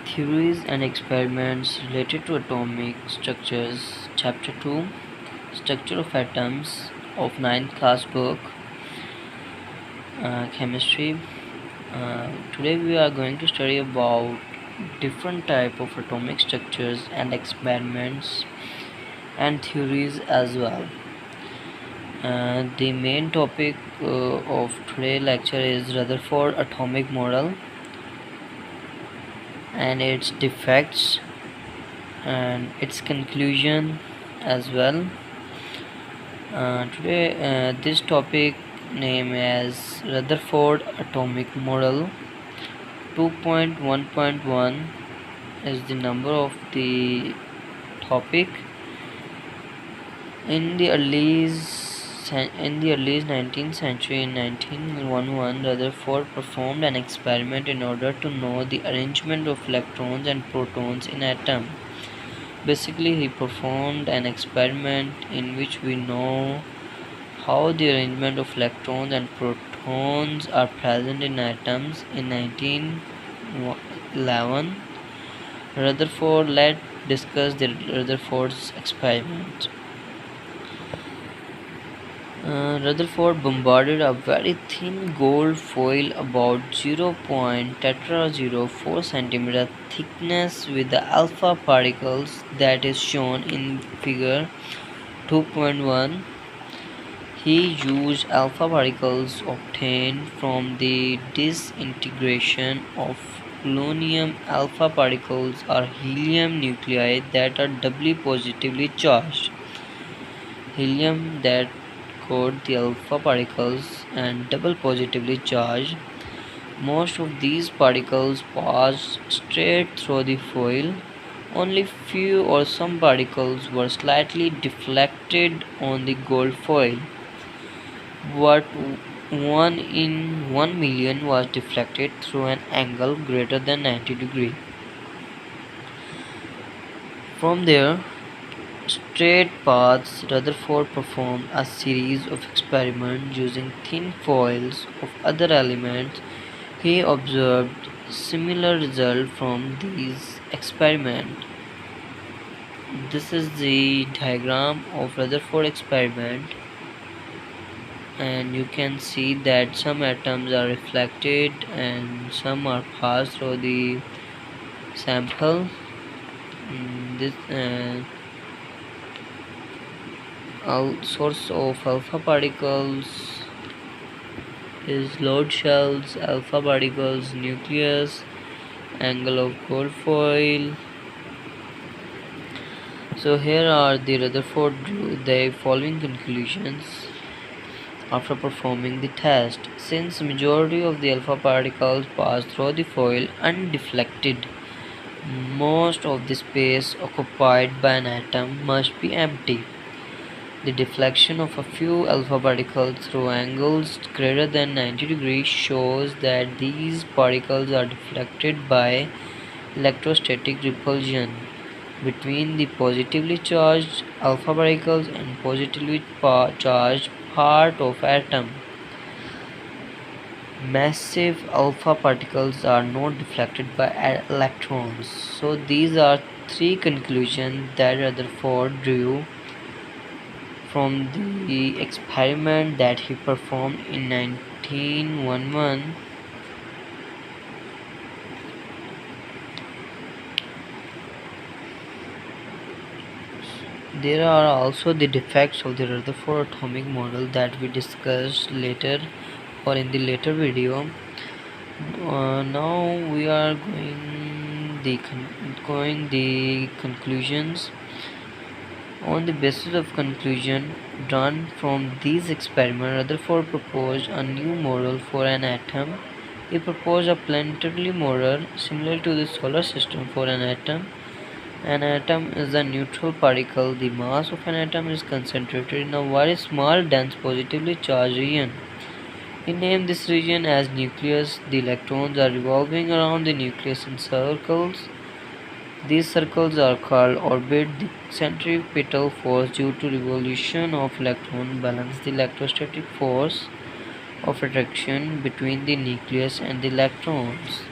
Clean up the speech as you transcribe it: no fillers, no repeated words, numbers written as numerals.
Theories and experiments related to atomic structures, Chapter 2, Structure of Atoms, of ninth class book, Chemistry. Today we are going to study about different type of atomic structures and experiments and theories as well. The main topic of today's lecture is Rutherford atomic model and its defects and its conclusion as well. Today this topic name as Rutherford atomic model 2.1.1 is the number of the topic. In the early 19th century, in 1911, Rutherford performed an experiment in order to know the arrangement of electrons and protons in atom. Basically, he performed an experiment in which we know how the arrangement of electrons and protons are present in atoms. In 1911, Rutherford, let's discuss the Rutherford's experiment. Rutherford bombarded a very thin gold foil about 0.04 cm thickness with the alpha particles that is shown in figure 2.1. He used alpha particles obtained from the disintegration of polonium. Alpha particles are helium nuclei that are doubly positively charged. Helium that coat the alpha particles and double positively charged. Most of these particles passed straight through the foil. Only few or some particles were slightly deflected on the gold foil. What 1 in 1 million was deflected through an angle greater than 90 degrees. From their straight paths, Rutherford performed a series of experiments using thin foils of other elements. He observed similar results from these experiments. This is the diagram of Rutherford experiment, and you can see that some atoms are reflected and some are passed through the sample. This source of alpha particles is load shells, alpha particles, nucleus, angle of gold foil. So here are the Rutherford drew the following conclusions after performing the test. Since majority of the alpha particles pass through the foil undeflected, most of the space occupied by an atom must be empty. The deflection of a few alpha particles through angles greater than 90 degrees shows that these particles are deflected by electrostatic repulsion between the positively charged alpha particles and positively charged part of atom. Massive alpha particles are not deflected by electrons. So these are three conclusions that Rutherford drew from the experiment that he performed in 1911. There are also the defects of the Rutherford atomic model that we discussed later or in the later video. Now we are going the conclusions. On the basis of conclusion drawn from these experiments, Rutherford proposed a new model for an atom. He proposed a planetary model similar to the solar system for an atom. An atom is a neutral particle. The mass of an atom is concentrated in a very small, dense, positively charged region. He named this region as nucleus. The electrons are revolving around the nucleus in circles. These circles are called orbit. The centripetal force due to revolution of electron balance the electrostatic force of attraction between the nucleus and the electrons.